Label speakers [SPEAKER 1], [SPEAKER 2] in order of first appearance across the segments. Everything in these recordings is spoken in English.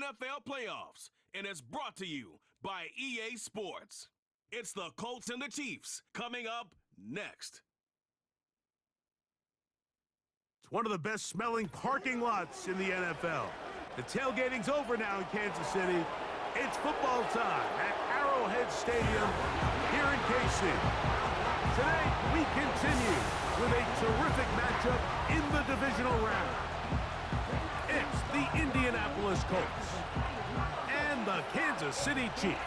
[SPEAKER 1] NFL playoffs, and it's brought to you by EA Sports. It's the Colts and the Chiefs coming up next.
[SPEAKER 2] It's one of the best smelling parking lots in the NFL. The tailgating's over now in Kansas City. It's football time at Arrowhead Stadium here in KC. Today, we continue with a terrific matchup in the divisional round. It's the Indianapolis Colts and the Kansas City Chiefs.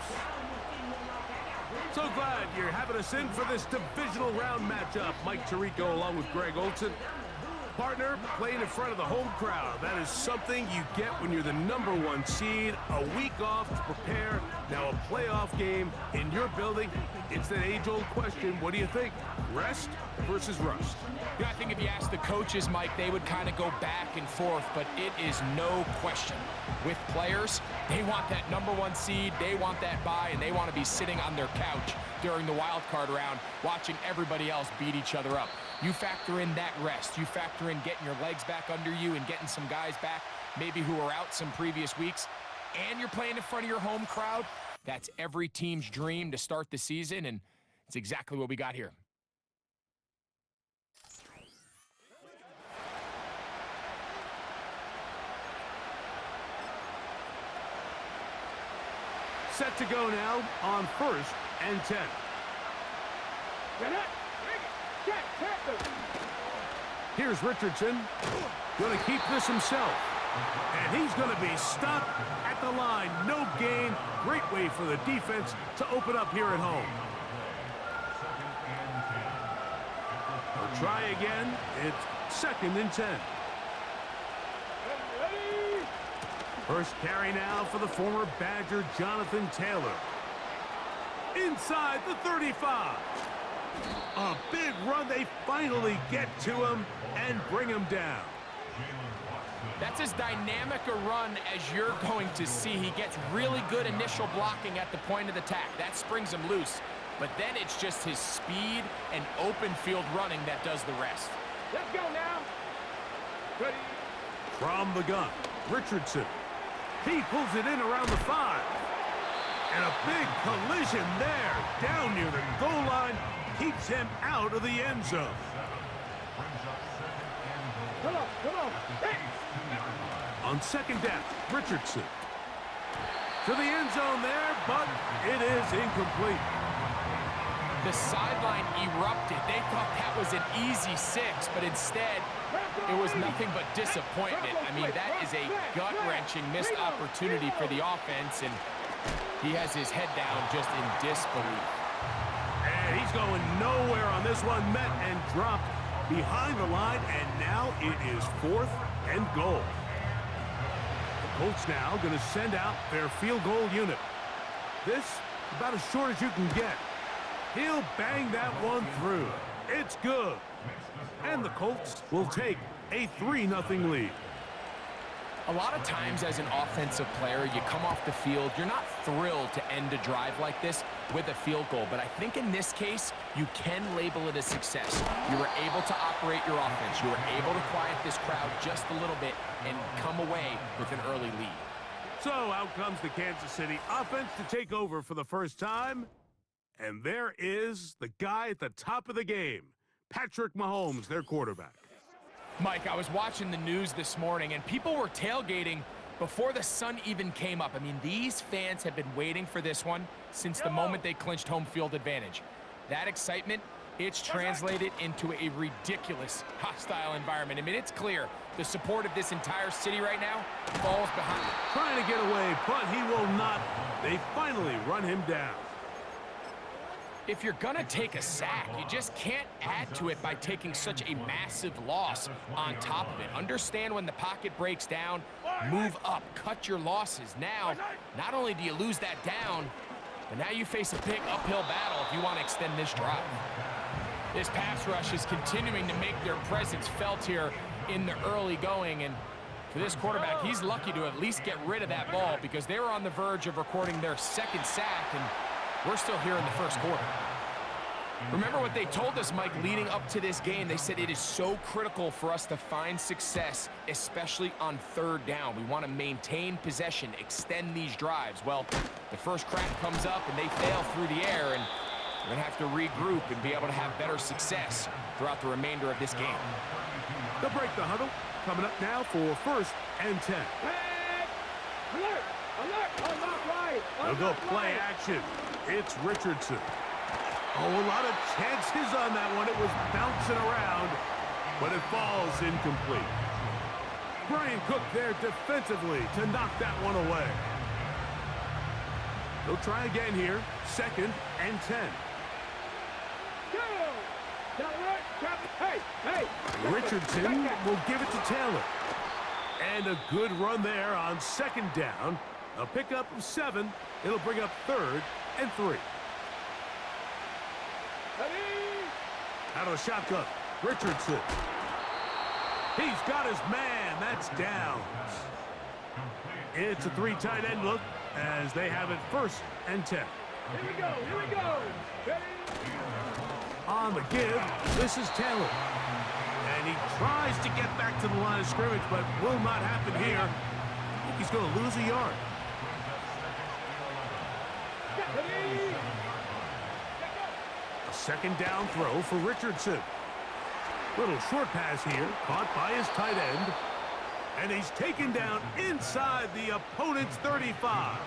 [SPEAKER 2] So glad you're having us in for this divisional round matchup. Mike Tirico along with Greg Olson. Partner, playing in front of the home crowd. That is something you get when you're the #1 seed. A week off to prepare. Now a playoff game in your building. It's that age-old question. What do you think? Rest versus rust?
[SPEAKER 3] You know, I think if you ask the coaches, Mike, they would kind of go back and forth, but it is no question. With players, they want that #1 seed, they want that bye, and they want to be sitting on their couch during the wild card round watching everybody else beat each other up. You factor in that rest. You factor in getting your legs back under you and getting some guys back, maybe who were out some previous weeks, and you're playing in front of your home crowd. That's every team's dream to start the season, and it's exactly what we got here.
[SPEAKER 2] Set to go now on 1st and 10. Here's Richardson. Going to keep this himself. And he's going to be stopped at the line. No gain. Great way for the defense to open up here at home. They'll try again. It's 2nd and 10. First carry now for the former Badger, Jonathan Taylor. Inside the 35. A big run. They finally get to him and bring him down.
[SPEAKER 3] That's as dynamic a run as you're going to see. He gets really good initial blocking at the point of the attack. That springs him loose. But then it's just his speed and open field running that does the rest.
[SPEAKER 4] Let's go now. Ready.
[SPEAKER 2] From the gun, Richardson. He pulls it in around the 5. And a big collision there, down near the goal line, keeps him out of the end zone.
[SPEAKER 4] Come on. Hey.
[SPEAKER 2] On 2nd down, Richardson. To the end zone there, but it is incomplete.
[SPEAKER 3] The sideline erupted. They thought that was an easy 6, but instead, it was nothing but disappointment. I mean, that is a gut-wrenching missed opportunity for the offense, and he has his head down just in disbelief.
[SPEAKER 2] And he's going nowhere on this one. Met and dropped behind the line, and now it is 4th and goal. The Colts now going to send out their field goal unit. This about as short as you can get. He'll bang that one through. It's good. And the Colts will take a 3-0 lead.
[SPEAKER 3] A lot of times as an offensive player, you come off the field, you're not thrilled to end a drive like this with a field goal. But I think in this case, you can label it a success. You were able to operate your offense. You were able to quiet this crowd just a little bit and come away with an early lead.
[SPEAKER 2] So out comes the Kansas City offense to take over for the first time. And there is the guy at the top of the game, Patrick Mahomes, their quarterback.
[SPEAKER 3] Mike, I was watching the news this morning, and people were tailgating before the sun even came up. I mean, these fans have been waiting for this one since the moment they clinched home field advantage. That excitement, it's translated into a ridiculous, hostile environment. I mean, it's clear the support of this entire city right now falls behind.
[SPEAKER 2] Trying to get away, but he will not. They finally run him down.
[SPEAKER 3] If you're going to take a sack, you just can't add to it by taking such a massive loss on top of it. Understand when the pocket breaks down, move up, cut your losses. Now, not only do you lose that down, but now you face a big uphill battle if you want to extend this drive. This pass rush is continuing to make their presence felt here in the early going, and for this quarterback, he's lucky to at least get rid of that ball because they were on the verge of recording their 2nd sack, and we're still here in the 1st quarter. Remember what they told us, Mike, leading up to this game. They said it is so critical for us to find success, especially on third down. We want to maintain possession, extend these drives. Well, the first crack comes up and they fail through the air, and we're going to have to regroup and be able to have better success throughout the remainder of this game.
[SPEAKER 2] They'll break the huddle. Coming up now for 1st and 10.
[SPEAKER 4] Alert! Alert! On my right!
[SPEAKER 2] They'll go play action. It's Richardson. Oh, a lot of chances on that one. It was bouncing around, but it falls incomplete. Brian Cook there defensively to knock that one away. They'll try again here. 2nd and 10.
[SPEAKER 4] Go! Alert! Hey! Hey!
[SPEAKER 2] Richardson will give it to Taylor. And a good run there on 2nd down. A pickup of 7. It'll bring up 3rd and 3. Out of shotgun, Richardson. He's got his man. That's down. It's a 3 tight end look as they have it 1st and 10.
[SPEAKER 4] Here we go. Here we go. Ready?
[SPEAKER 2] On the give, this is Taylor. And he tries to get back to the line of scrimmage, but will not happen here. I think he's going to lose a yard.
[SPEAKER 4] Ready?
[SPEAKER 2] A 2nd down throw for Richardson. Little short pass here, caught by his tight end. And he's taken down inside the opponent's 35.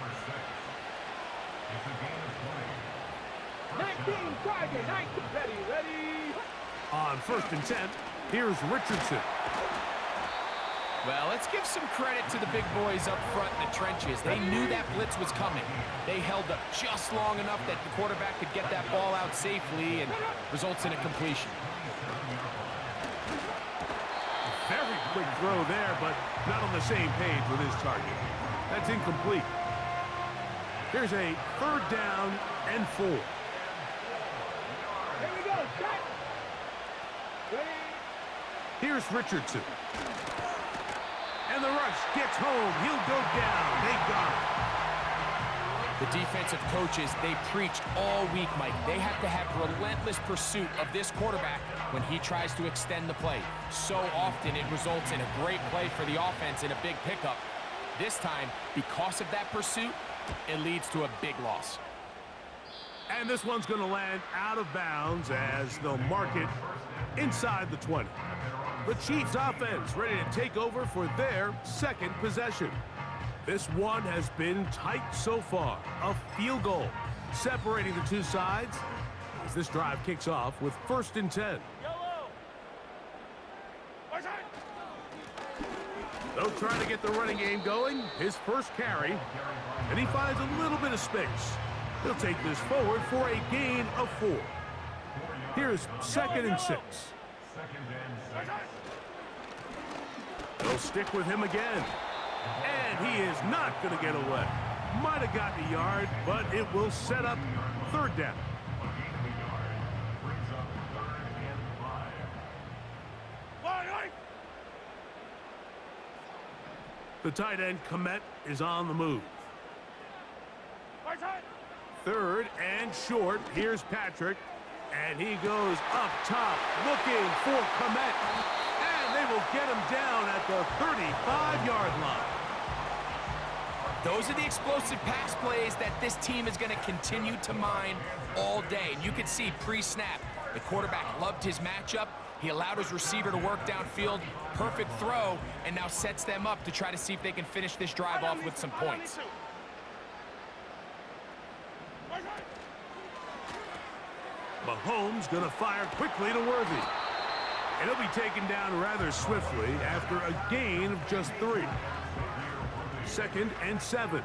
[SPEAKER 4] 19, target, 19. Ready?
[SPEAKER 2] On 1st and 10, here's Richardson.
[SPEAKER 3] Well, let's give some credit to the big boys up front in the trenches. They knew that blitz was coming. They held up just long enough that the quarterback could get that ball out safely, and results in a completion.
[SPEAKER 2] Very quick throw there, but not on the same page with his target. That's incomplete. Here's a 3rd down and 4.
[SPEAKER 4] Here we go. Shot. Ready?
[SPEAKER 2] Here's Richardson. And the rush gets home. He'll go down. They got him.
[SPEAKER 3] The defensive coaches, they preached all week, Mike. They have to have relentless pursuit of this quarterback when he tries to extend the play. So often it results in a great play for the offense and a big pickup. This time, because of that pursuit, it leads to a big loss.
[SPEAKER 2] And this one's going to land out of bounds as they'll mark it inside the 20. The Chiefs offense ready to take over for their 2nd possession. This one has been tight so far. A field goal separating the two sides as this drive kicks off with 1st and 10. They'll try to get the running game going. His first carry, and he finds a little bit of space. He'll take this forward for a gain of 4. Here's 2nd and 6. They'll stick with him again. And he is not going to get away. Might have gotten a yard, but it will set up 3rd down. The tight end, Komet, is on the move. 3rd and short. Here's Patrick. And he goes up top looking for Komet. And they will get him down at the 35-yard line.
[SPEAKER 3] Those are the explosive pass plays that this team is going to continue to mine all day. And you can see pre-snap, the quarterback loved his matchup. He allowed his receiver to work downfield. Perfect throw, and now sets them up to try to see if they can finish this drive off with some points.
[SPEAKER 2] Mahomes gonna fire quickly to Worthy. And he'll be taken down rather swiftly after a gain of just 3. 2nd and 7.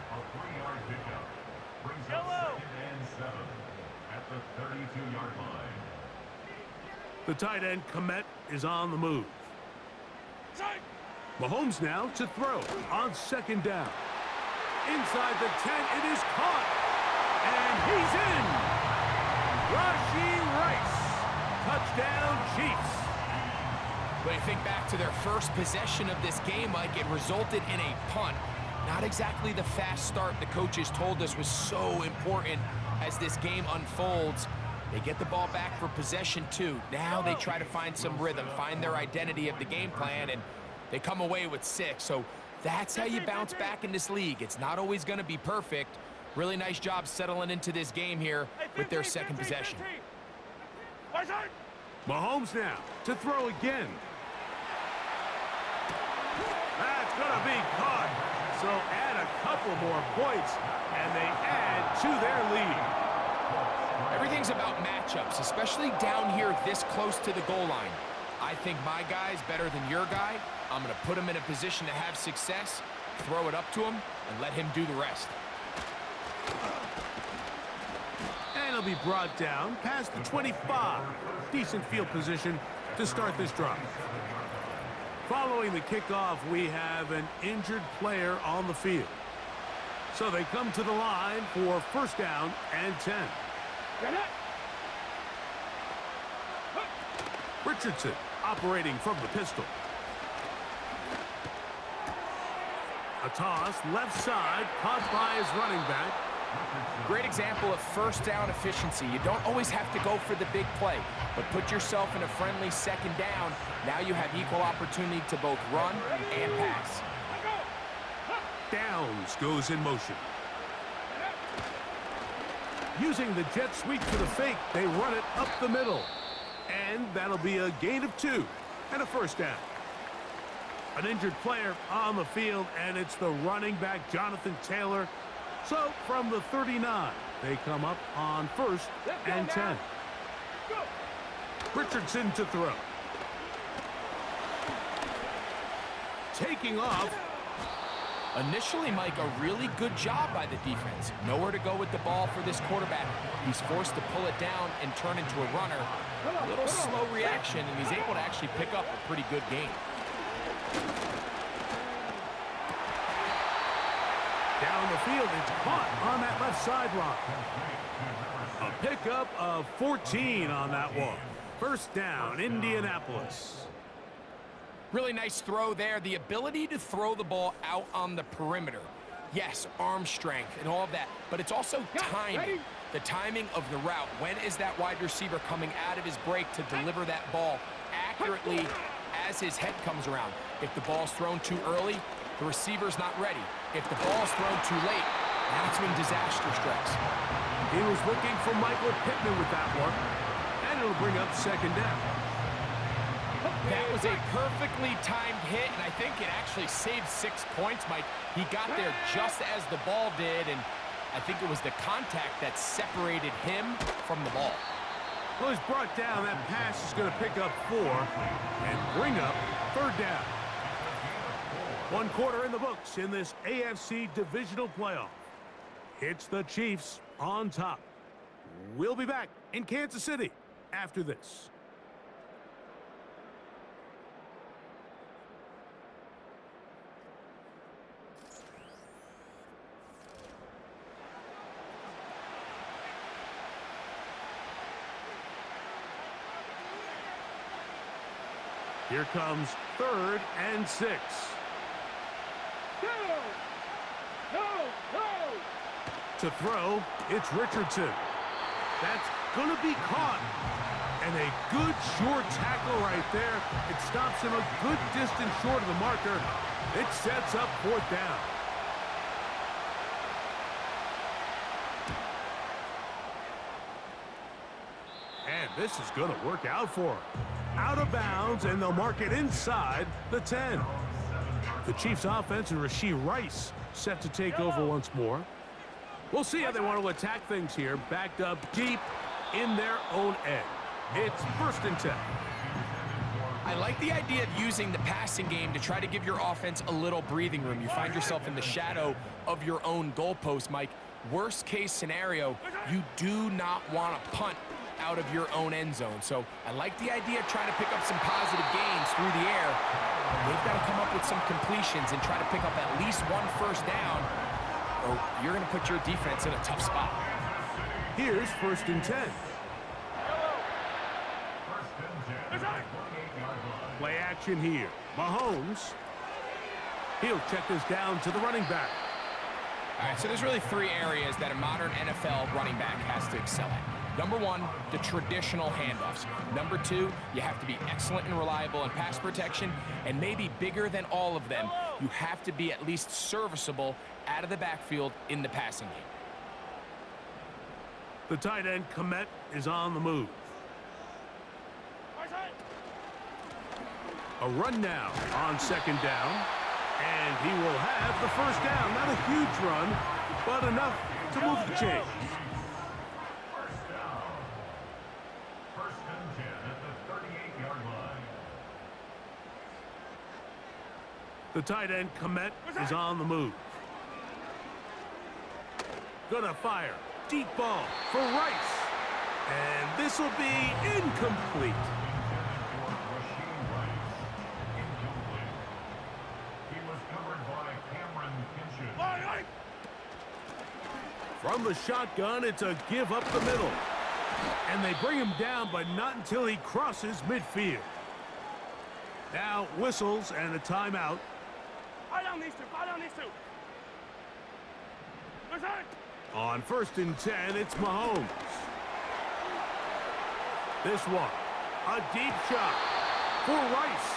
[SPEAKER 2] The tight end, Komet, is on the move. Mahomes now to throw on 2nd down. Inside the 10, it is caught. And he's in. Rashee Rice. Touchdown, Chiefs.
[SPEAKER 3] When you think back to their first possession of this game, Mike, it resulted in a punt. Not exactly the fast start the coaches told us was so important as this game unfolds. They get the ball back for possession 2. Now they try to find some rhythm, find their identity of the game plan, and they come away with 6. So that's how you bounce back in this league. It's not always going to be perfect. Really nice job settling into this game here with their second possession.
[SPEAKER 2] Mahomes now to throw again. That's going to be caught. So add a couple more points, and they add to their lead.
[SPEAKER 3] Everything's about matchups, especially down here this close to the goal line. I think my guy's better than your guy. I'm going to put him in a position to have success, throw it up to him, and let him do the rest.
[SPEAKER 2] And he'll be brought down past the 25. Decent field position to start this drive. Following the kickoff, we have an injured player on the field. So they come to the line for first down and 10. Richardson operating from the pistol. A toss left side, caught by his running back.
[SPEAKER 3] Great example of first down efficiency. You don't always have to go for the big play, but put yourself in a friendly second down. Now you have equal opportunity to both run and pass.
[SPEAKER 2] Downs goes in motion. Using the jet sweep for the fake, they run it up the middle. And that'll be a gain of 2 and a first down. An injured player on the field, and it's the running back, Jonathan Taylor. So from the 39, they come up on first and 10. Richardson to throw. Taking off.
[SPEAKER 3] Initially, Mike, a really good job by the defense. Nowhere to go with the ball for this quarterback. He's forced to pull it down and turn into a runner. A little slow reaction, and he's able to actually pick up a pretty good game.
[SPEAKER 2] Down the field, it's caught on that left sideline. A pickup of 14 on that one. First down, Indianapolis.
[SPEAKER 3] Really nice throw there. The ability to throw the ball out on the perimeter. Yes, arm strength and all of that, but it's also timing. The timing of the route. When is that wide receiver coming out of his break to deliver that ball accurately as his head comes around? If the ball's thrown too early, the receiver's not ready. If the ball's thrown too late, that's when disaster strikes.
[SPEAKER 2] He was looking for Michael Pittman with that one, and it'll bring up second down.
[SPEAKER 3] That was a perfectly timed hit, and I think it actually saved 6 points, Mike. He got there just as the ball did, and I think it was the contact that separated him from the ball.
[SPEAKER 2] Well, he's brought down. That pass is going to pick up 4 and bring up third down. 1 quarter in the books in this AFC divisional playoff. It's the Chiefs on top. We'll be back in Kansas City after this. Here comes 3rd and 6. To throw, it's Richardson. That's going to be caught. And a good short tackle right there. It stops him a good distance short of the marker. It sets up 4th down. And this is going to work out for him. Out of bounds, and they'll mark it inside the 10. The Chiefs offense and Rashee Rice set to take over once more. We'll see how they want to attack things here. Backed up deep in their own end. It's 1st and 10.
[SPEAKER 3] I like the idea of using the passing game to try to give your offense a little breathing room. You find yourself in the shadow of your own goalpost, Mike. Worst case scenario, you do not want to punt out of your own end zone. So I like the idea of trying to pick up some positive gains through the air. They've got to come up with some completions and try to pick up at least 1 first down, or you're going to put your defense in a tough spot.
[SPEAKER 2] Here's 1st and 10. Play action here. Mahomes. He'll check this down to the running back.
[SPEAKER 3] All right, so there's really 3 areas that a modern NFL running back has to excel at. Number one, the traditional handoffs. Number two, you have to be excellent and reliable in pass protection, and maybe bigger than all of them, you have to be at least serviceable out of the backfield in the passing game.
[SPEAKER 2] The tight end, Komet, is on the move. A run now on second down, and he will have the first down. Not a huge run, but enough to move the chains.
[SPEAKER 5] First and 10 at the 38-yard line.
[SPEAKER 2] The tight end, Komet, is on the move. Gonna fire. Deep ball for Rice. And this will be incomplete. From the shotgun, it's a give up the middle. And they bring him down, but not until he crosses midfield. Now whistles and a timeout. On first and 10, it's Mahomes. This one, a deep shot for Rice.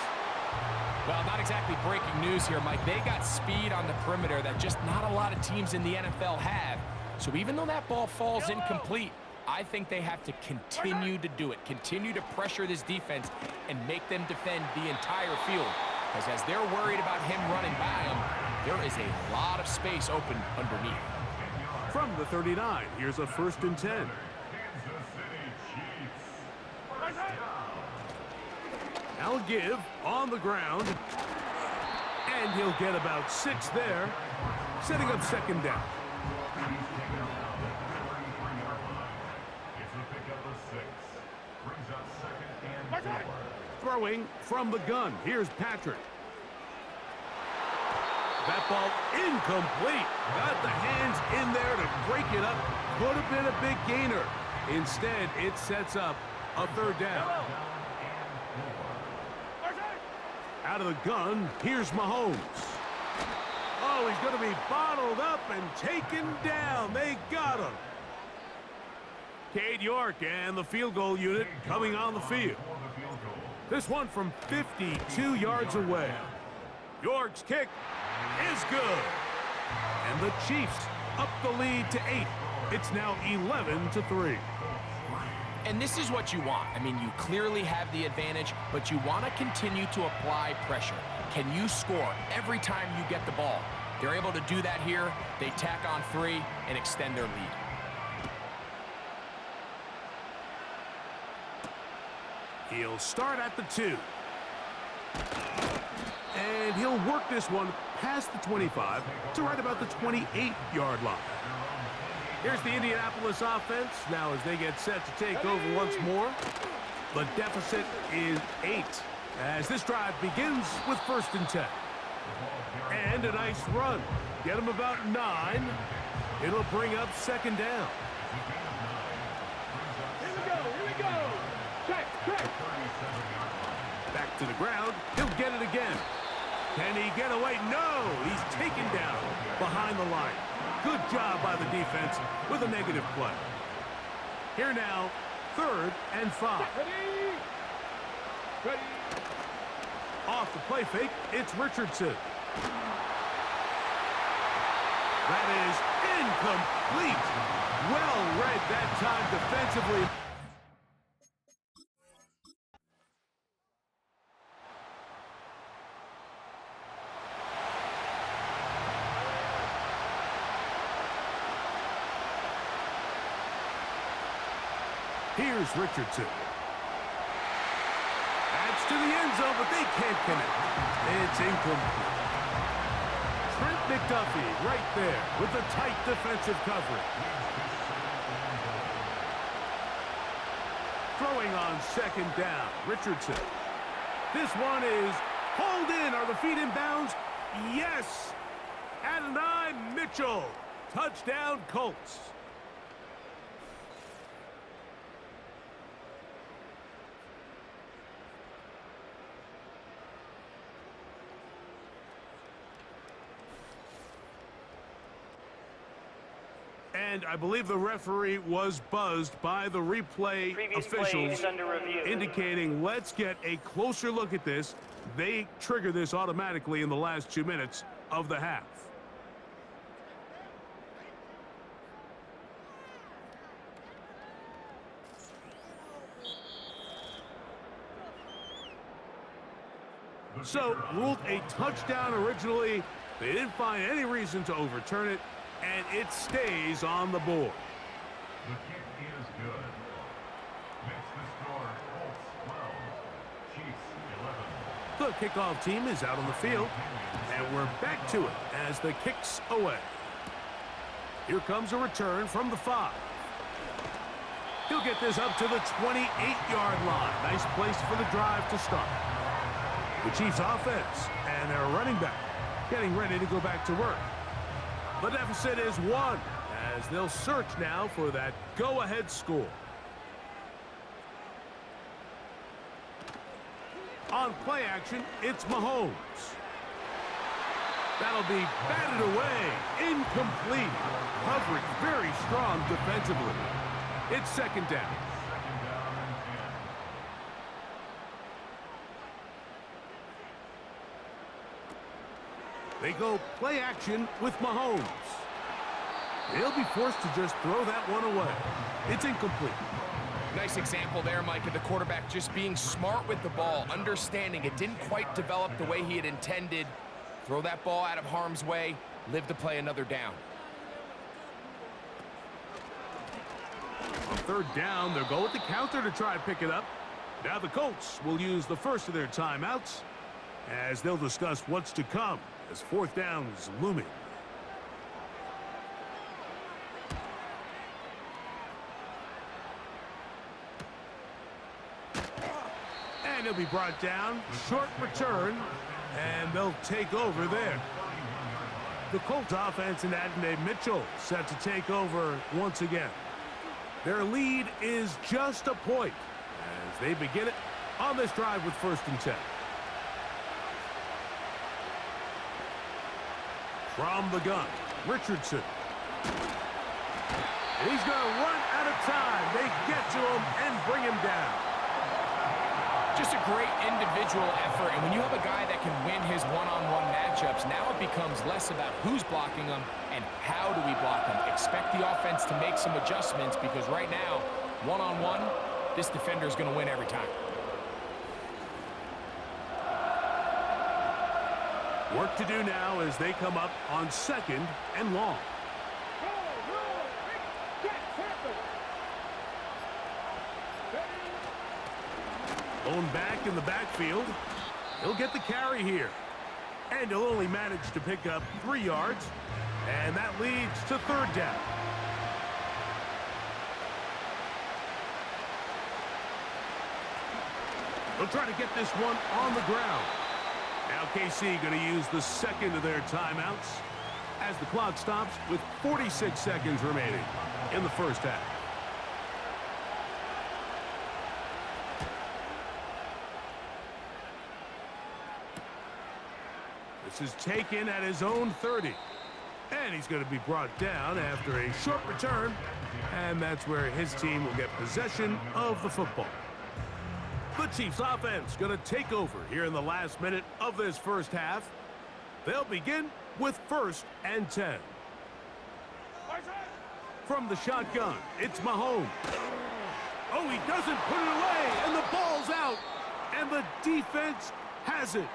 [SPEAKER 3] Well, not exactly breaking news here, Mike. They got speed on the perimeter that just not a lot of teams in the NFL have. So even though that ball falls incomplete, I think they have to continue to do it, continue to pressure this defense and make them defend the entire field. Because as they're worried about him running by them, there is a lot of space open underneath.
[SPEAKER 2] From the 39, here's a first and 10. Now give on the ground, and he'll get about 6 there, setting up second down. Throwing from the gun, here's Patrick. That ball incomplete. Got the hands in there to break it up. Could have been a big gainer. Instead, it sets up a third down. Out of the gun, here's Mahomes. Oh, he's going to be bottled up and taken down. They got him. Cade York and the field goal unit coming on the field. This one from 52 yards away. York's kick is good. And the Chiefs up the lead to 8. It's now 11-3.
[SPEAKER 3] And this is what you want. I mean, you clearly have the advantage, but you want to continue to apply pressure. Can you score every time you get the ball? They're able to do that here. They tack on 3 and extend their lead.
[SPEAKER 2] He'll start at the 2. And he'll work this one past the 25 to right about the 28-yard line. Here's the Indianapolis offense now as they get set to take over once more. The deficit is 8 as this drive begins with first and 10. And a nice run. Get him about 9. It'll bring up second down.
[SPEAKER 4] Here we go. Check.
[SPEAKER 2] Back to the ground. He'll get it again. Can he get away? No! He's taken down behind the line. Good job by the defense with a negative play. Here now, 3rd and 5.
[SPEAKER 4] Ready.
[SPEAKER 2] Off the play fake, it's Richardson. That is incomplete. Well read that time defensively. Here's Richardson. That's to the end zone, but they can't connect. It's incomplete. Trent McDuffie right there with the tight defensive coverage. Throwing on second down, Richardson. This one is hauled in. Are the feet in bounds? Yes! Adonai Mitchell. Touchdown, Colts. And I believe the referee was buzzed by the replay officials, indicating let's get a closer look at this. They trigger this automatically in the last 2 minutes of the half. So, ruled a touchdown originally. They didn't find any reason to overturn it, and it stays on the board.
[SPEAKER 5] The kick is good. Makes the score Colts 12, Chiefs 11.
[SPEAKER 2] The kickoff team is out on the field, and we're back to it as the kick's away. Here comes a return from the 5. He'll get this up to the 28-yard line. Nice place for the drive to start. The Chiefs offense and their running back getting ready to go back to work. The deficit is 1 as they'll search now for that go-ahead score. On play action, it's Mahomes. That'll be batted away. Incomplete. Coverage very strong defensively. It's second down. They go play action with Mahomes. They'll be forced to just throw that one away. It's incomplete.
[SPEAKER 3] Nice example there, Mike, of the quarterback just being smart with the ball, understanding it didn't quite develop the way he had intended. Throw that ball out of harm's way, live to play another down.
[SPEAKER 2] On third down, they'll go with the counter to try and pick it up. Now the Colts will use the first of their timeouts as they'll discuss what's to come as fourth down is looming. And he'll be brought down. Short return, and they'll take over there. The Colts offense and Adonai Mitchell set to take over once again. Their lead is just a point as they begin it on this drive with 1st and 10. From the gun, Richardson. And he's going to run out of time. They get to him and bring him down.
[SPEAKER 3] Just a great individual effort, and when you have a guy that can win his one-on-one matchups, now it becomes less about who's blocking him and how do we block him. Expect the offense to make some adjustments because right now, one-on-one, this defender is going to win every time.
[SPEAKER 2] Work to do now as they come up on 2nd and long. Going back in the backfield. He'll get the carry here. And he'll only manage to pick up 3 yards. And that leads to 3rd down. They'll try to get this one on the ground. Now KC going to use the second of their timeouts as the clock stops with 46 seconds remaining in the first half. This is taken at his own 30. And he's going to be brought down after a short return. And that's where his team will get possession of the football. The Chiefs offense going to take over here in the last minute of this first half. They'll begin with 1st and 10. From the shotgun, it's Mahomes. Oh, he doesn't put it away, and the ball's out, and the defense has it.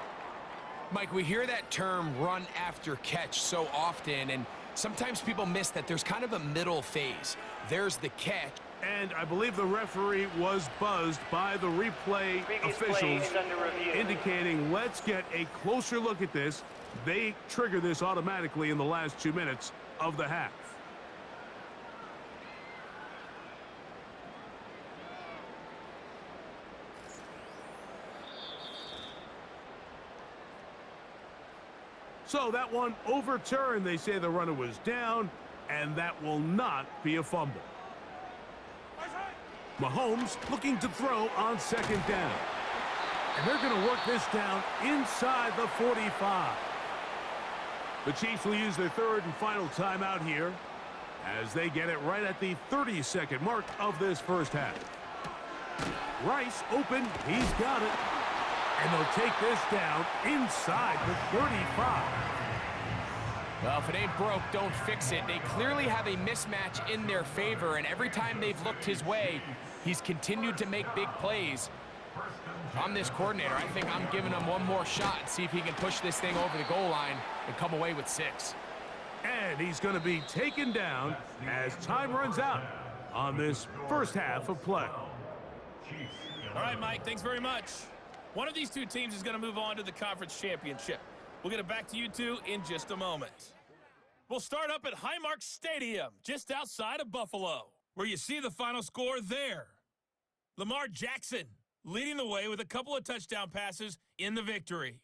[SPEAKER 3] Mike, we hear that term run after catch so often, and sometimes people miss that there's kind of a middle phase. There's the catch.
[SPEAKER 2] And I believe the referee was buzzed by the replay officials, indicating let's get a closer look at this. They trigger this automatically in the last 2 minutes of the half. So that one overturned. They say the runner was down, and that will not be a fumble. Mahomes looking to throw on 2nd down. And they're going to work this down inside the 45. The Chiefs will use their 3rd and final timeout here. as they get it right at the 30-second mark of this first half. Rice open. He's got it. And they'll take this down inside the 35.
[SPEAKER 3] Well, if it ain't broke, don't fix it. They clearly have a mismatch in their favor, and every time they've looked his way, he's continued to make big plays. If I'm this coordinator, I think I'm giving him one more shot and see if he can push this thing over the goal line and come away with 6.
[SPEAKER 2] And he's going to be taken down as time runs out on this first half of play.
[SPEAKER 6] All right, Mike, thanks very much. One of these two teams is going to move on to the conference championship. We'll get it back to you two in just a moment. We'll start up at Highmark Stadium, just outside of Buffalo, where you see the final score there. Lamar Jackson leading the way with a couple of touchdown passes in the victory.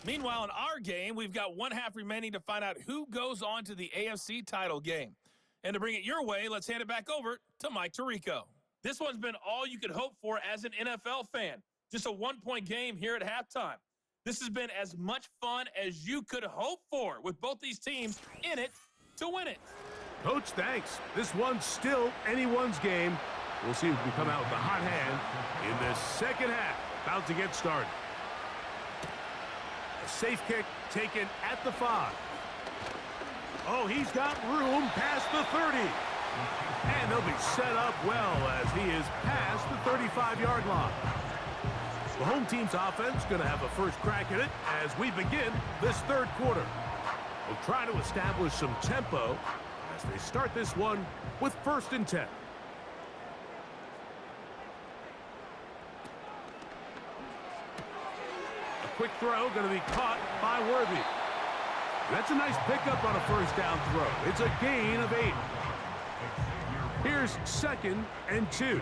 [SPEAKER 6] Meanwhile, in our game, we've got one half remaining to find out who goes on to the AFC title game. And to bring it your way, let's hand it back over to Mike Tirico. This one's been all you could hope for as an NFL fan. Just a one-point game here at halftime. This has been as much fun as you could hope for with both these teams in it to win it.
[SPEAKER 2] Coach, thanks. This one's still anyone's game. We'll see if we come out with a hot hand in this second half. About to get started. A safe kick taken at the 5. Oh, he's got room past the 30. And they'll be set up well as he is past the 35-yard line. The home team's offense going to have a first crack at it as we begin this third quarter. We'll try to establish some tempo as they start this one with 1st and 10. A quick throw going to be caught by Worthy. That's a nice pickup on a first down throw. It's a gain of 8. Here's 2nd and 2.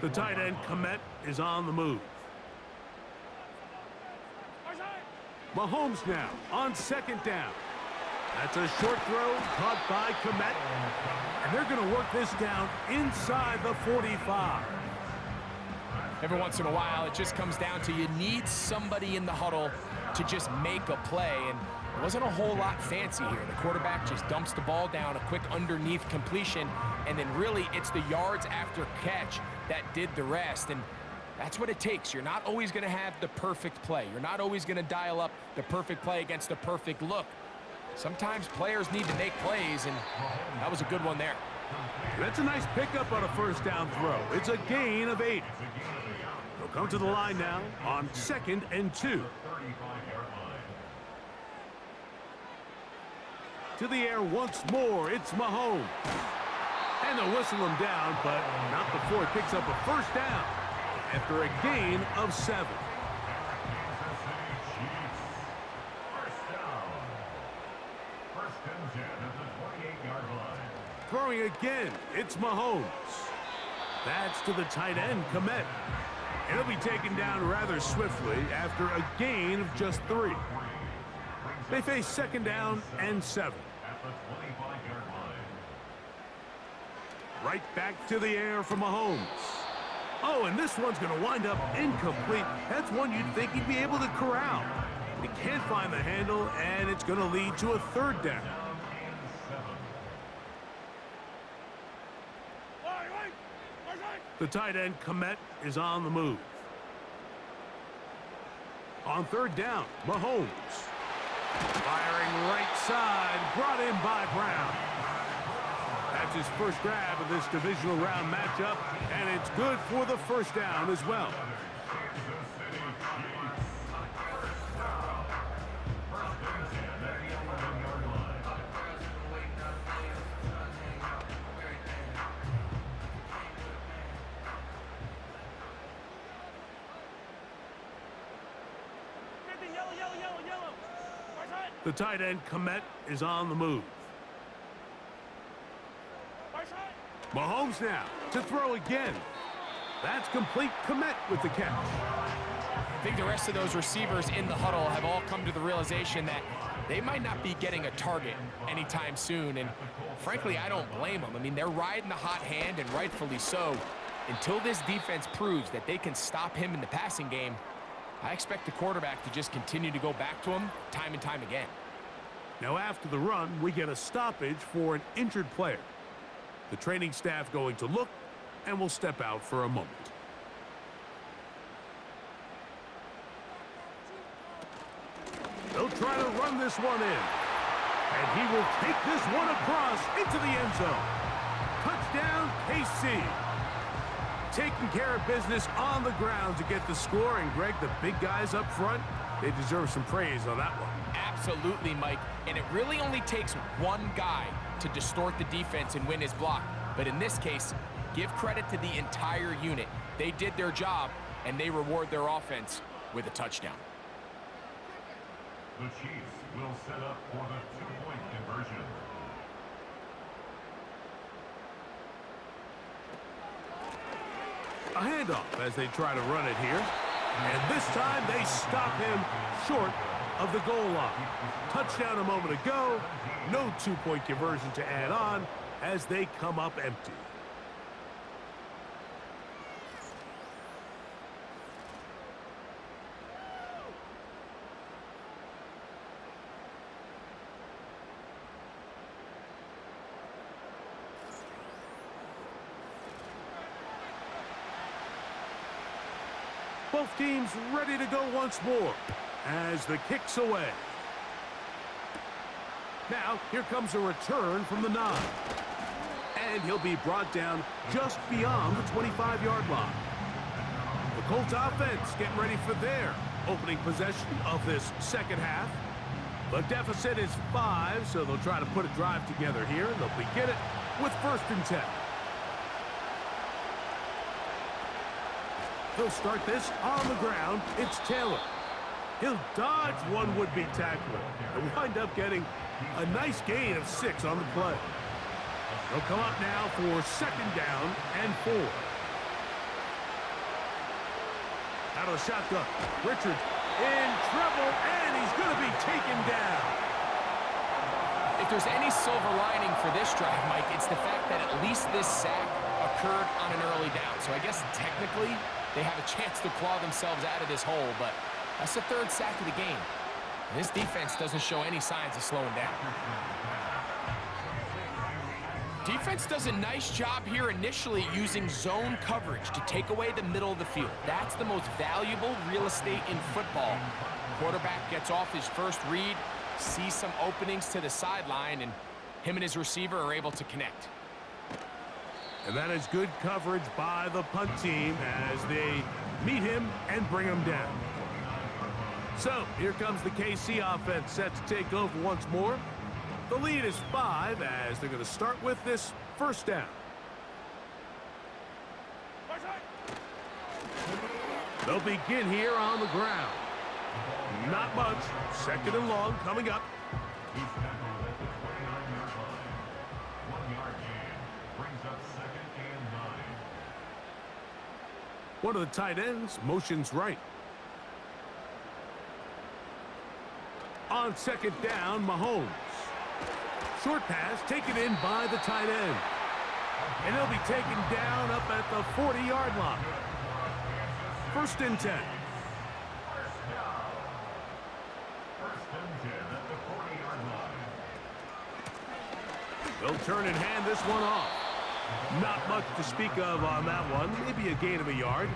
[SPEAKER 2] The tight end, Komet, is on the move. Mahomes now on 2nd down. That's a short throw caught by Komet. And they're going to work this down inside the 45.
[SPEAKER 3] Every once in a while, it just comes down to you need somebody in the huddle to just make a play. And it wasn't a whole lot fancy here. The quarterback just dumps the ball down, a quick underneath completion, and then really it's the yards after catch that did the rest. And that's what it takes. You're not always going to have the perfect play. You're not always going to dial up the perfect play against the perfect look. Sometimes players need to make plays, and that was a good one there.
[SPEAKER 2] That's a nice pickup on a first down throw. It's a gain of 8. They'll come to the line now on 2nd and 2. To the air once more, it's Mahomes. And they'll whistle him down, but not before he picks up a first down after a gain of 7. Throwing again, it's Mahomes. That's to the tight end, Komet. And he'll be taken down rather swiftly after a gain of just 3. They face 2nd down and 7. Right back to the air for Mahomes. Oh, and this one's going to wind up incomplete. That's one you'd think he'd be able to corral. He can't find the handle, and it's going to lead to a 3rd down. The tight end, Komet, is on the move. On 3rd down, Mahomes. Firing right side, brought in by Brown. That's his first grab of this divisional round matchup, and it's good for the first down as well. The tight end, Komet, is on the move. Mahomes now to throw again. That's complete. Komet with the catch.
[SPEAKER 3] I think the rest of those receivers in the huddle have all come to the realization that they might not be getting a target anytime soon. And frankly, I don't blame them. I mean, they're riding the hot hand, and rightfully so. Until this defense proves that they can stop him in the passing game, I expect the quarterback to just continue to go back to him time and time again.
[SPEAKER 2] Now after the run, we get a stoppage for an injured player. The training staff going to look and will step out for a moment. They'll try to run this one in. And he will take this one across into the end zone. Touchdown, KC. Taking care of business on the ground to get the score. And, Greg, the big guys up front, they deserve some praise on that one.
[SPEAKER 3] Absolutely, Mike. And it really only takes one guy to distort the defense and win his block. But in this case, give credit to the entire unit. They did their job, and they reward their offense with a touchdown.
[SPEAKER 5] The Chiefs will set up for the two-point conversion.
[SPEAKER 2] A handoff as they try to run it here. And this time they stop him short of the goal line. Touchdown a moment ago. No two-point conversion to add on as they come up empty. Both teams ready to go once more as the kick's away. Now, here comes a return from the 9. And he'll be brought down just beyond the 25-yard line. The Colts offense getting ready for their opening possession of this second half. The deficit is 5, so they'll try to put a drive together here. They'll begin it with 1st and 10. He'll start this on the ground. It's Taylor. He'll dodge one would-be tackler and wind up getting a nice gain of 6 on the play. They'll come up now for 2nd down and 4. Out of the shotgun. Richard in trouble, and he's going to be taken down.
[SPEAKER 3] If there's any silver lining for this drive, Mike, it's the fact that at least this sack occurred on an early down. So I guess technically they have a chance to claw themselves out of this hole, but that's the 3rd sack of the game. And this defense doesn't show any signs of slowing down. Defense does a nice job here initially using zone coverage to take away the middle of the field. That's the most valuable real estate in football. Quarterback gets off his first read, sees some openings to the sideline, and him and his receiver are able to connect.
[SPEAKER 2] And that is good coverage by the punt team as they meet him and bring him down. So, here comes the KC offense set to take over once more. The lead is 5 as they're going to start with this 1st down. They'll begin here on the ground. Not much. 2nd and long coming up.
[SPEAKER 5] He's tackled at the 29-yard line. 1-yard gain brings up 2nd and 9.
[SPEAKER 2] One of the tight ends motions right. On 2nd down, Mahomes. Short pass taken in by the tight end. And he'll be taken down up at the 40-yard line. 1st and 10.
[SPEAKER 5] 1st and 10 at the 40-yard line.
[SPEAKER 2] They'll turn and hand this one off. Not much to speak of on that one. Maybe a gain of a yard.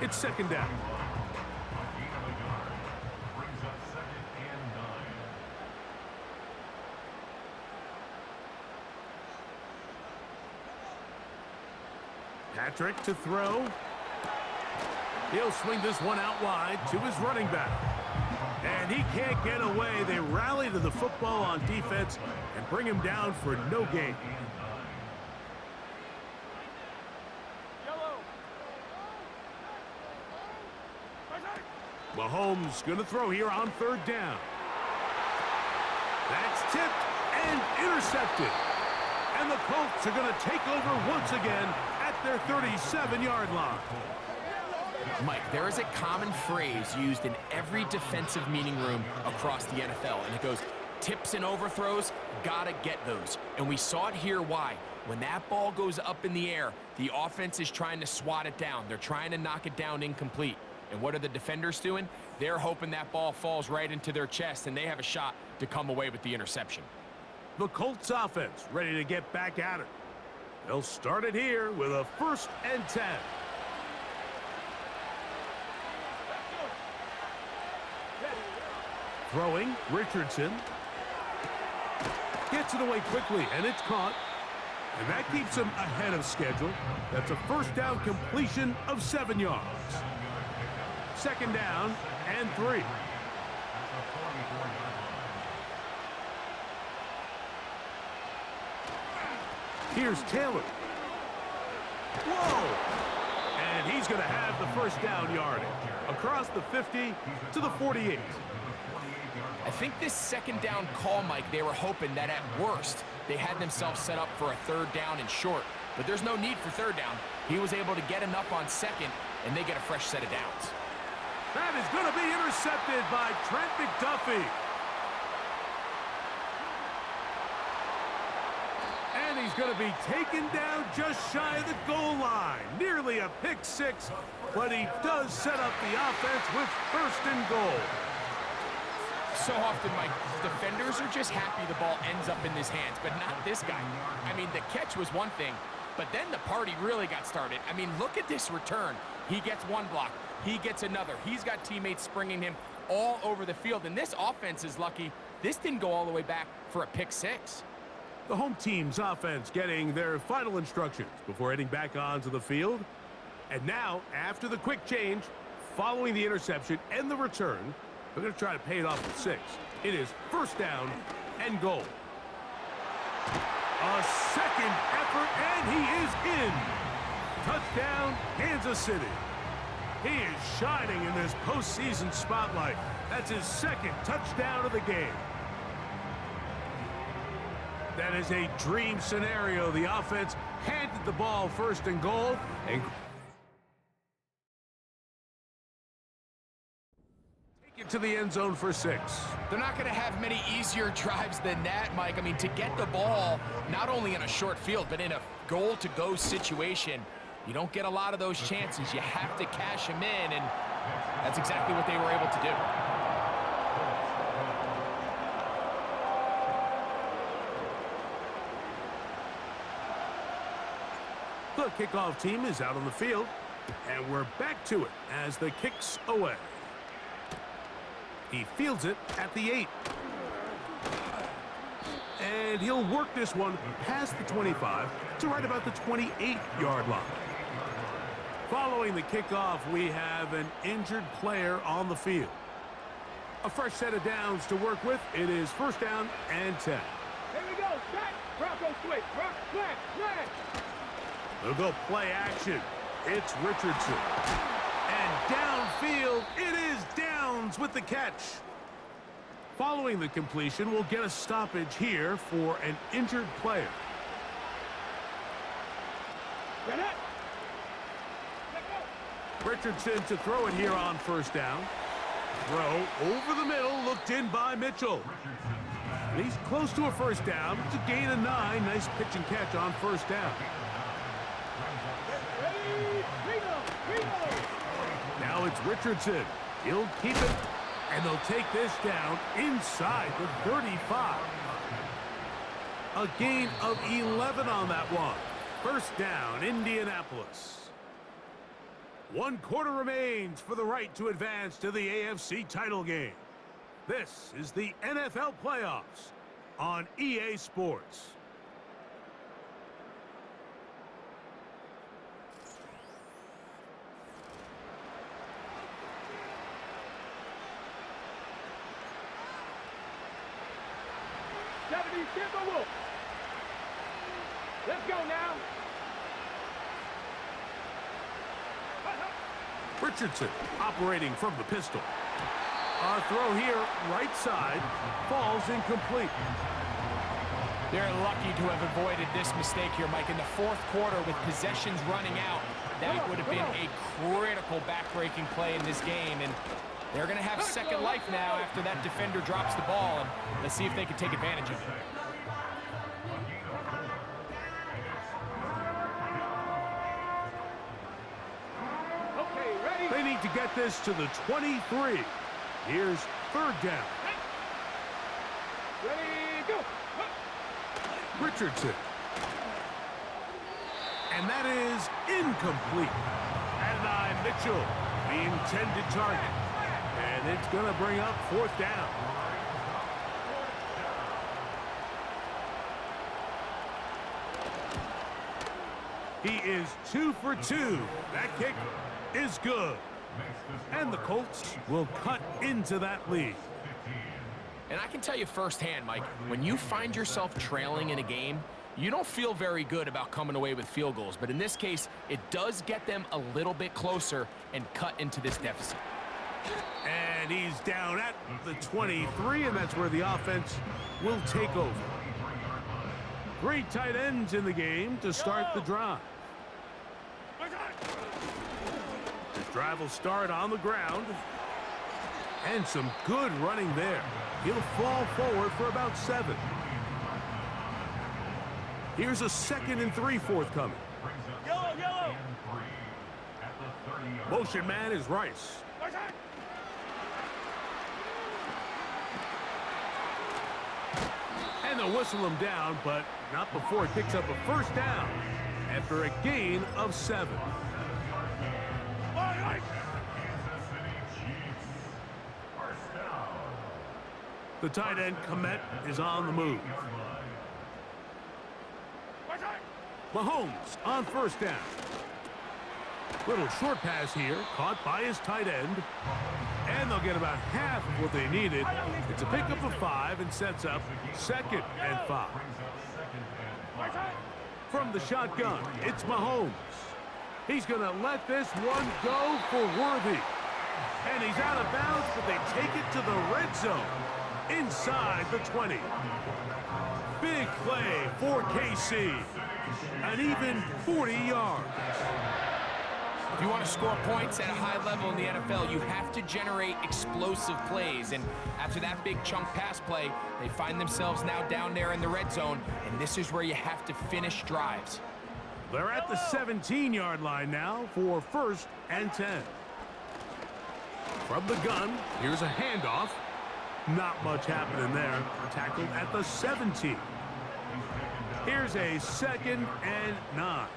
[SPEAKER 2] It's 2nd down.
[SPEAKER 5] A gain of a yard brings up 2nd and 9.
[SPEAKER 2] Patrick to throw. He'll swing this one out wide to his running back. And he can't get away. They rally to the football on defense and bring him down for no gain. Mahomes going to throw here on 3rd down. That's tipped and intercepted. And the Colts are going to take over once again at their 37-yard line.
[SPEAKER 3] Mike, there is a common phrase used in every defensive meeting room across the NFL, and it goes, tips and overthrows, gotta get those. And we saw it here why. When that ball goes up in the air, the offense is trying to swat it down. They're trying to knock it down incomplete. And what are the defenders doing? They're hoping that ball falls right into their chest, and they have a shot to come away with the interception.
[SPEAKER 2] The Colts offense ready to get back at it. They'll start it here with a 1st and 10. Throwing, Richardson. Gets it away quickly, and it's caught. And that keeps him ahead of schedule. That's a 1st down completion of 7 yards. 2nd down and 3. Here's Taylor. Whoa! And he's going to have the 1st down yardage across the 50 to the 48.
[SPEAKER 3] I think this 2nd down call, Mike, they were hoping that at worst they had themselves set up for a 3rd down and short. But there's no need for 3rd down. He was able to get enough on 2nd, and they get a fresh set of downs.
[SPEAKER 2] That is going to be intercepted by Trent McDuffie. And he's going to be taken down just shy of the goal line. Nearly a pick 6, but he does set up the offense with 1st and goal.
[SPEAKER 3] So often, Mike, defenders are just happy the ball ends up in his hands, but not this guy. I mean, the catch was one thing, but then the party really got started. I mean, look at this return. He gets one block. He gets another. He's got teammates springing him all over the field, and this offense is lucky. This didn't go all the way back for a pick 6.
[SPEAKER 2] The home team's offense getting their final instructions before heading back onto the field. And now, after the quick change, following the interception and the return, they're going to try to pay it off with 6. It is 1st down and goal. A 2nd effort, and he is in. Touchdown, Kansas City. He is shining in this postseason spotlight. That's his 2nd touchdown of the game. That is a dream scenario. The offense handed the ball 1st and goal, and to the end zone for 6.
[SPEAKER 3] They're not going to have many easier drives than that, Mike. I mean, to get the ball not only in a short field, but in a goal-to-go situation, you don't get a lot of those chances. You have to cash them in, and that's exactly what they were able to do.
[SPEAKER 2] The kickoff team is out on the field, and we're back to it as the kick's away. He fields it at the 8. And he'll work this one past the 25 to right about the 28-yard line. Following the kickoff, we have an injured player on the field. A fresh set of downs to work with. It is 1st down and 10.
[SPEAKER 4] Here we go. Back. Bronco switch. Rock. Flat. Flat.
[SPEAKER 2] They'll go play action. It's Richardson. And downfield, it is Downs with the catch. Following the completion, we'll get a stoppage here for an injured player. Richardson to throw it here on 1st down. Throw over the middle, looked in by Mitchell. And he's close to a 1st down. It's a gain of 9. Nice pitch and catch on 1st down. Now it's Richardson. He'll keep it, and they'll take this down inside the 35. A gain of 11 on that one. 1st down, Indianapolis. 1 quarter remains for the right to advance to the AFC title game. This is the NFL playoffs on EA Sports.
[SPEAKER 4] Let's go now.
[SPEAKER 2] Richardson operating from the pistol. Our throw here, right side, falls incomplete.
[SPEAKER 3] They're lucky to have avoided this mistake here, Mike. In the 4th quarter, with possessions running out, that would have been a critical back-breaking play in this game. And they're going to have second life now after that defender drops the ball. And let's see if they can take advantage of it.
[SPEAKER 2] They need to get this to the 23. Here's third down.
[SPEAKER 4] Ready, go.
[SPEAKER 2] Richardson. And that is incomplete. Adonai Mitchell, the intended target. And it's going to bring up fourth down. He is 2 for 2. That kick is good. And the Colts will cut into that lead.
[SPEAKER 3] And I can tell you firsthand, Mike, when you find yourself trailing in a game, you don't feel very good about coming away with field goals. But in this case, it does get them a little bit closer and cut into this deficit.
[SPEAKER 2] And he's down at the 23, and that's where the offense will take over. Great tight ends in the game to start the drive. The drive will start on the ground. And some good running there. He'll fall forward for about 7. Here's a 2nd and 3 forthcoming.
[SPEAKER 4] Yellow.
[SPEAKER 2] Motion man is Rice. And they'll whistle him down, but not before it picks up a first down after a gain of 7. The tight end, Komet, is on the move. Mahomes on first down. Little short pass here, caught by his tight end. And they'll get about half of what they needed. It's a pickup of 5 and sets up 2nd and 5. From the shotgun, it's Mahomes. He's going to let this one go for Worthy. And he's out of bounds, but they take it to the red zone. Inside the 20. Big play for KC. An even 40 yards.
[SPEAKER 3] If you want to score points at a high level in the NFL, you have to generate explosive plays. And after that big chunk pass play, they find themselves now down there in the red zone. And this is where you have to finish drives.
[SPEAKER 2] They're at the 17-yard line now for 1st and 10. From the gun, here's a handoff. Not much happening there. Tackled at the 17. Here's a 2nd and 9.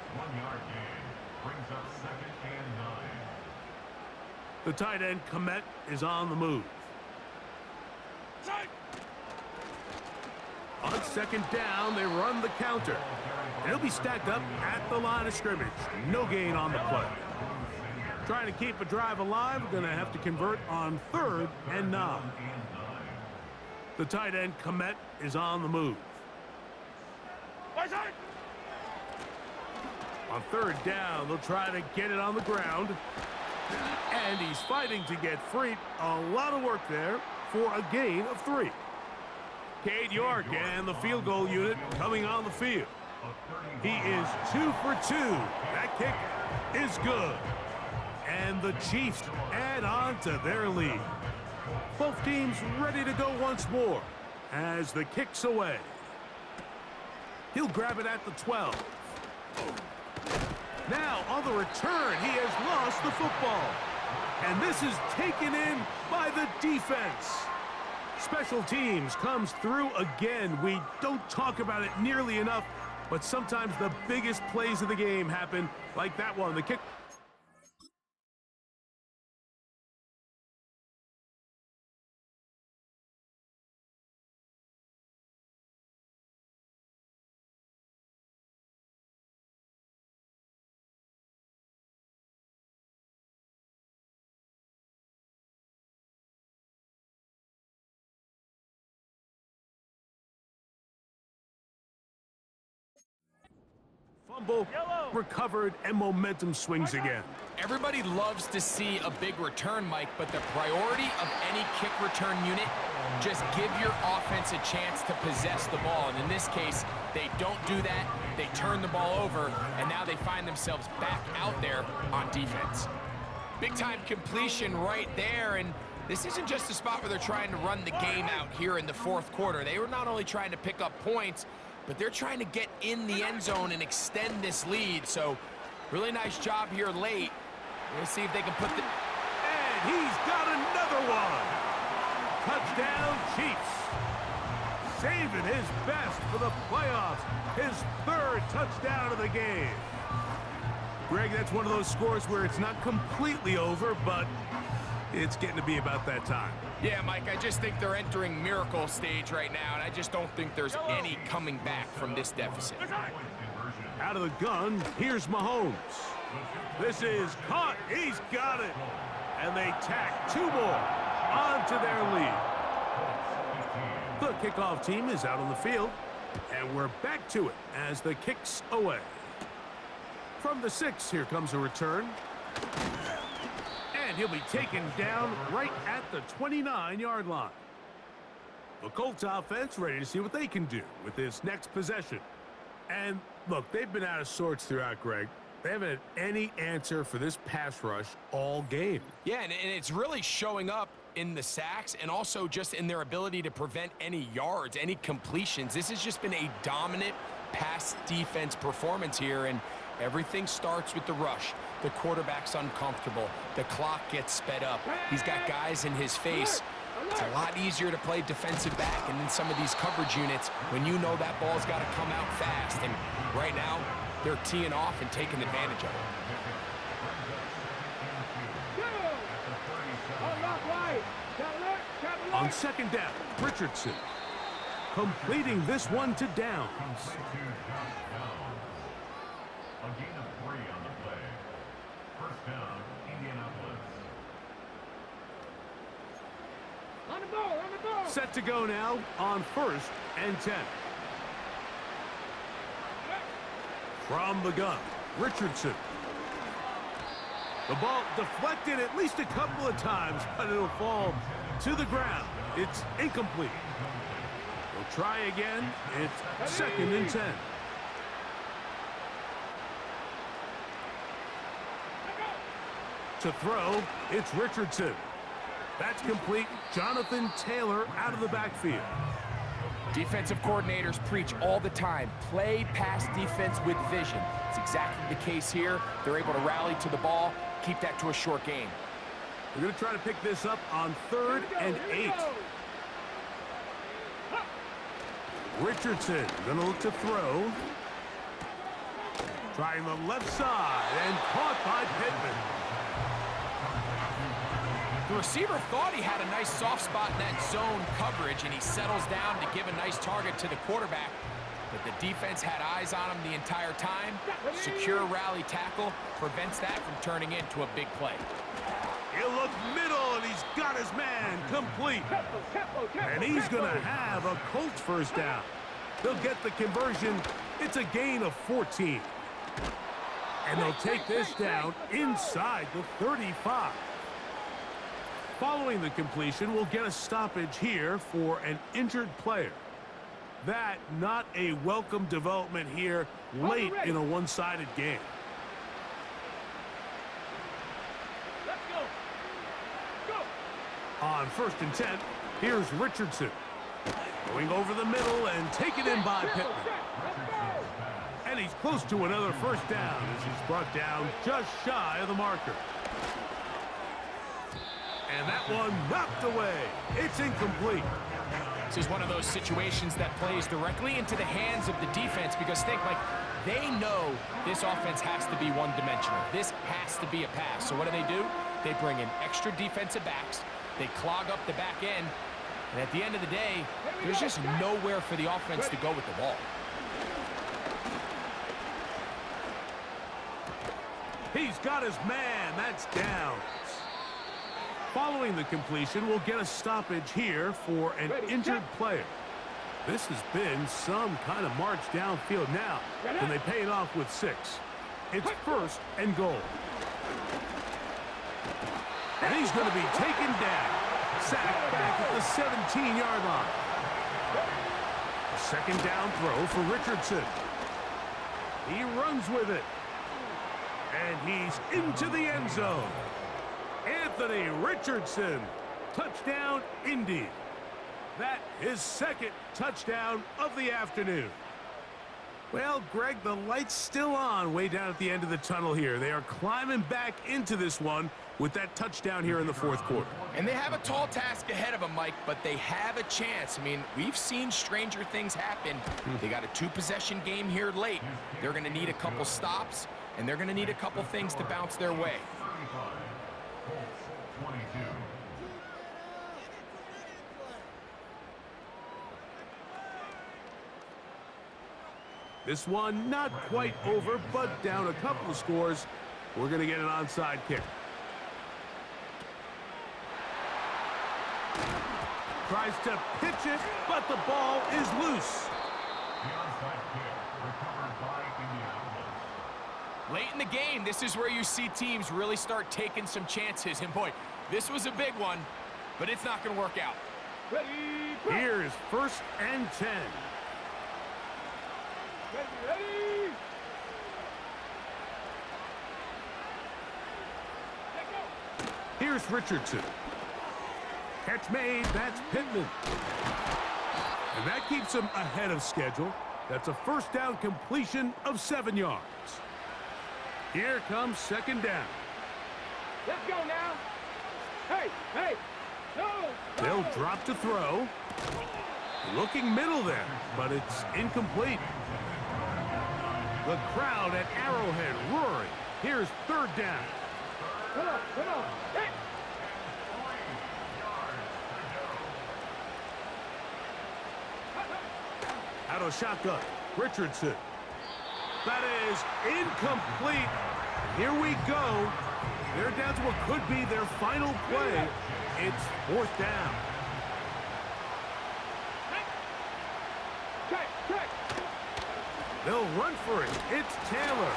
[SPEAKER 2] The tight end, Komet, is on the move. On 2nd down, they run the counter. And he'll be stacked up at the line of scrimmage. No gain on the play. Trying to keep a drive alive, we're going to have to convert on 3rd and 9. The tight end, Komet, is on the move. On 3rd down, they'll try to get it on the ground. And he's fighting to get free. A lot of work there for a gain of 3. Cade York and the field goal unit coming on the field. He is 2 for 2. That kick is good. And the Chiefs add on to their lead. Both teams ready to go once more as the kick's away. He'll grab it at the 12. Now on the return, he has lost the football. And this is taken in by the defense. Special teams comes through again. We don't talk about it nearly enough, but sometimes the biggest plays of the game happen like that one. The kick. Fumble recovered and momentum swings again.
[SPEAKER 3] Everybody loves to see a big return, Mike, but the priority of any kick return unit, just give your offense a chance to possess the ball. And in this case, they don't do that. They turn the ball over, and now they find themselves back out there on defense. Big-time completion right there, and this isn't just a spot where they're trying to run the game out here in the 4th quarter. They were not only trying to pick up points, but they're trying to get in the end zone and extend this lead. So really nice job here late. We'll see if they can put the...
[SPEAKER 2] And he's got another one. Touchdown, Chiefs. Saving his best for the playoffs. His third touchdown of the game. Greg, that's one of those scores where it's not completely over, but it's getting to be about that time.
[SPEAKER 3] Yeah, Mike, I just think they're entering miracle stage right now, and I just don't think there's any coming back from this deficit.
[SPEAKER 2] Out of the gun, here's Mahomes. This is caught. He's got it. And they tack 2 more onto their lead. The kickoff team is out on the field, and we're back to it as the kick's away. From the 6, here comes a return. And he'll be taken down right at the 29-yard line. The Colts offense ready to see what they can do with this next possession. And look, they've been out of sorts throughout, Greg. They haven't had any answer for this pass rush all game.
[SPEAKER 3] Yeah, and it's really showing up in the sacks and also just in their ability to prevent any yards, any completions. This has just been a dominant pass defense performance here, and everything starts with the rush. The quarterback's uncomfortable. The clock gets sped up. He's got guys in his face. It's a lot easier to play defensive back and in some of these coverage units when you know that ball's got to come out fast. And right now, they're teeing off and taking advantage of it.
[SPEAKER 2] On second down, Richardson completing this one to Downs.
[SPEAKER 5] A gain of 3 on the play. First down, Indianapolis.
[SPEAKER 4] On the ball.
[SPEAKER 2] Set to go now on 1st and 10. From the gun, Richardson. The ball deflected at least a couple of times, but it'll fall to the ground. It's incomplete. We'll try again. It's 2nd and 10. To throw, it's Richardson. That's complete. Jonathan Taylor out of the backfield.
[SPEAKER 3] Defensive coordinators preach all the time, play pass defense with vision. It's exactly the case here. They're able to rally to the ball, keep that to a short game.
[SPEAKER 2] We're going to try to pick this up on 3rd and 8. Richardson going to look to throw. Trying the left side and caught by Pittman.
[SPEAKER 3] The receiver thought he had a nice soft spot in that zone coverage, and he settles down to give a nice target to the quarterback. But the defense had eyes on him the entire time. Secure rally tackle prevents that from turning into a big play.
[SPEAKER 2] He'll look middle, and he's got his man complete. And he's going to have a Colts first down. They'll get the conversion. It's a gain of 14. And they'll take this down inside the 35. Following the completion, we'll get a stoppage here for an injured player. That not a welcome development here late in a one-sided game.
[SPEAKER 4] Let's go.
[SPEAKER 2] On 1st and 10, here's Richardson. Going over the middle and taken in by Pittman. And he's close to another first down as he's brought down just shy of the marker. And that one knocked away. It's incomplete.
[SPEAKER 3] This is one of those situations that plays directly into the hands of the defense because they know this offense has to be one-dimensional. This has to be a pass. So what do? They bring in extra defensive backs. They clog up the back end. And at the end of the day, there's just nowhere for the offense to go with the ball.
[SPEAKER 2] He's got his man. That's Downs. Following the completion, we'll get a stoppage here for an injured player. This has been some kind of march downfield now. Can they pay it off with 6? It's 1st and goal. And he's going to be taken down. Sacked back at the 17-yard line. A 2nd down throw for Richardson. He runs with it. And he's into the end zone. Anthony Richardson, touchdown Indy. That is 2nd touchdown of the afternoon. Well, Greg, the light's still on way down at the end of the tunnel here. They are climbing back into this one with that touchdown here in the fourth quarter.
[SPEAKER 3] And they have a tall task ahead of them, Mike, but they have a chance. I mean, we've seen stranger things happen. They got a two-possession game here late. They're going to need a couple stops, and they're going to need a couple things to bounce their way.
[SPEAKER 5] Colts 22.
[SPEAKER 2] This one not quite over, but down a couple of scores. We're going to get an onside kick. Tries to pitch it, but the ball is loose.
[SPEAKER 5] The onside kick recovered by Indianapolis.
[SPEAKER 3] Late in the game, this is where you see teams really start taking some chances. And boy, this was a big one, but it's not going to work out.
[SPEAKER 4] Ready,
[SPEAKER 2] Here's 1st and 10.
[SPEAKER 4] ready. Let go.
[SPEAKER 2] Here's Richardson. Catch made, that's Pittman. And that keeps him ahead of schedule. That's a first down completion of 7 yards. Here comes 2nd down.
[SPEAKER 4] Let's go now. Hey, hey. No.
[SPEAKER 2] They'll drop to throw. Looking middle there, but it's incomplete. The crowd at Arrowhead roaring. Here's 3rd down.
[SPEAKER 4] Come on, come on. Hey.
[SPEAKER 2] Out of shotgun, Richardson. That is incomplete. And here we go. They're down to what could be their final play. It's 4th down.
[SPEAKER 4] Check.
[SPEAKER 2] They'll run for it. It's Taylor.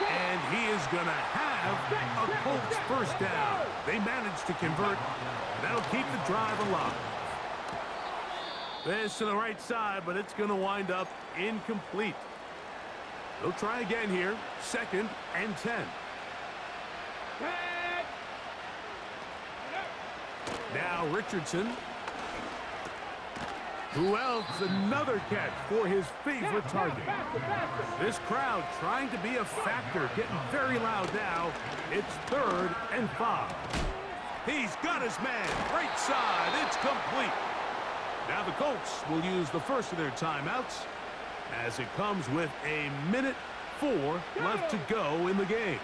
[SPEAKER 2] And he is going to have a Colts first down. They managed to convert. And that'll keep the drive alive. This to the right side, but it's going to wind up incomplete. They'll try again here. 2nd and 10. Now Richardson. Who else? Another catch for his favorite target. This crowd trying to be a factor, getting very loud now. It's 3rd and 5. He's got his man. Right side. It's complete. Now the Colts will use the first of their timeouts as it comes with 1:04 left to go in the game.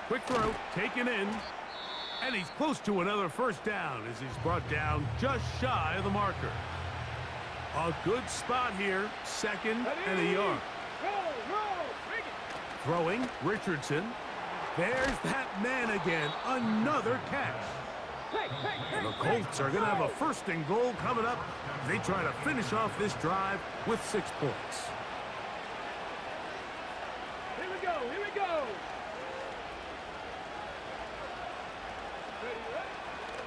[SPEAKER 2] Quick throw, taken in, and he's close to another first down as he's brought down just shy of the marker. A good spot here, 2nd and a yard. Throwing, Richardson. There's that man again, another catch. And the Colts are going to have a 1st and goal coming up as they try to finish off this drive with 6 points.
[SPEAKER 4] Here we go.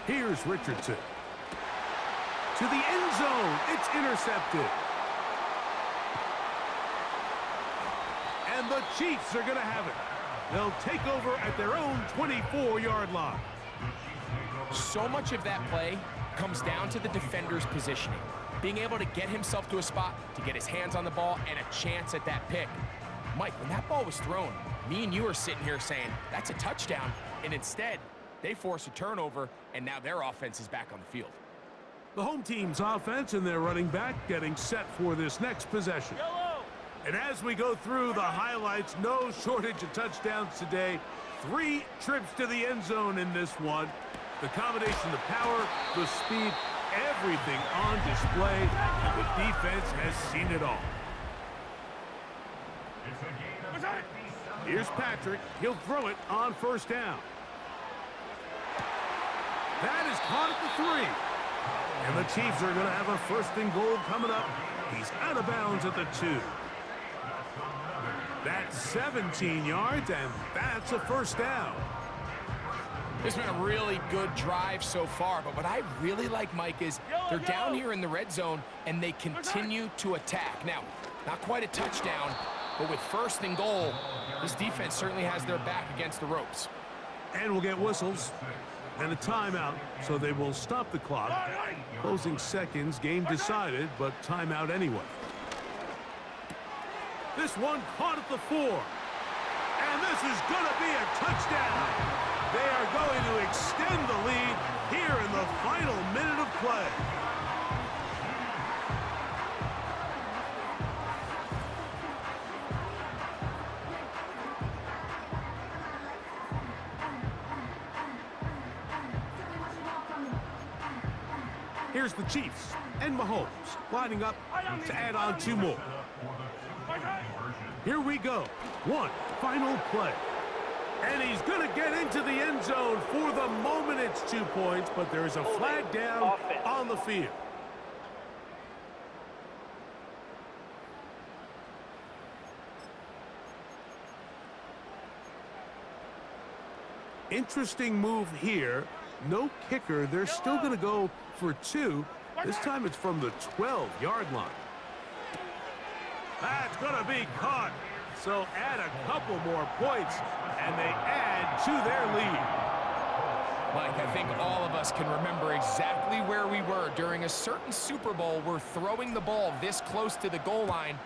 [SPEAKER 2] Here's Richardson. To the end zone. It's intercepted. And the Chiefs are going to have it. They'll take over at their own 24-yard line.
[SPEAKER 3] So much of that play comes down to the defender's positioning. Being able to get himself to a spot, to get his hands on the ball, and a chance at that pick. Mike, when that ball was thrown, me and you are sitting here saying, that's a touchdown. And instead, they force a turnover, and now their offense is back on the field.
[SPEAKER 2] The home team's offense and their running back getting set for this next possession. And as we go through the highlights, no shortage of touchdowns today. 3 trips to the end zone in this one. The combination of power, the speed, everything on display, and the defense has seen it all. Here's Patrick. He'll throw it on 1st down. That is caught at the 3. And the Chiefs are going to have a 1st and goal coming up. He's out of bounds at the 2. That's 17 yards, and that's a 1st down.
[SPEAKER 3] It's been a really good drive so far, but what I really like, Mike, is they're down here in the red zone, and they continue to attack. Now, not quite a touchdown, but with 1st and goal, this defense certainly has their back against the ropes.
[SPEAKER 2] And we'll get whistles and a timeout, so they will stop the clock. Closing seconds, game decided, but timeout anyway. This one caught at the 4. And this is going to be a touchdown. They are going to extend the lead here in the final minute of play. Here's the Chiefs and Mahomes lining up to add on 2 more. Here we go. One final play. And he's going to get into the end zone. For the moment, it's 2 points, but there is a flag down on the field. Interesting move here. No kicker. They're still going to go for 2. This time it's from the 12-yard line. That's going to be caught. So add a couple more points, and they add to their lead.
[SPEAKER 3] Mike, I think all of us can remember exactly where we were during a certain Super Bowl where throwing the ball this close to the goal line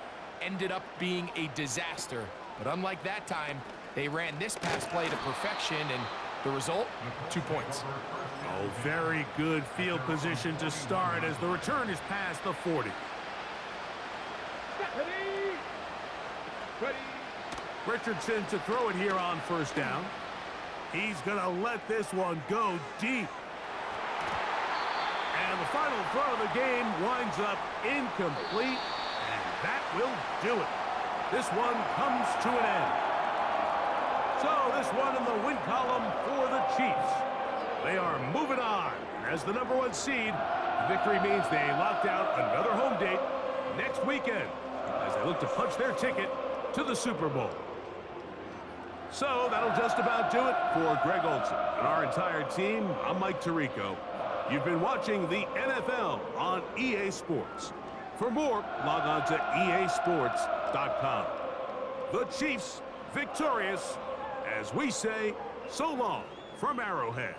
[SPEAKER 3] ended up being a disaster. But unlike that time, they ran this pass play to perfection, and the result, 2 points.
[SPEAKER 2] Oh, very good field position to start as the return is past the 40.
[SPEAKER 4] Ready.
[SPEAKER 2] Richardson to throw it here on first down. He's going to let this one go deep. And the final throw of the game winds up incomplete, and that will do it. This one comes to an end. So this one in the win column for the Chiefs. They are moving on. As the #1 seed, the victory means they locked out another home date next weekend as they look to punch their ticket to the Super Bowl. So that'll just about do it for Greg Olson and our entire team. I'm Mike Tirico. You've been watching the NFL on EA Sports. For more, log on to easports.com. The Chiefs victorious as we say so long from Arrowhead.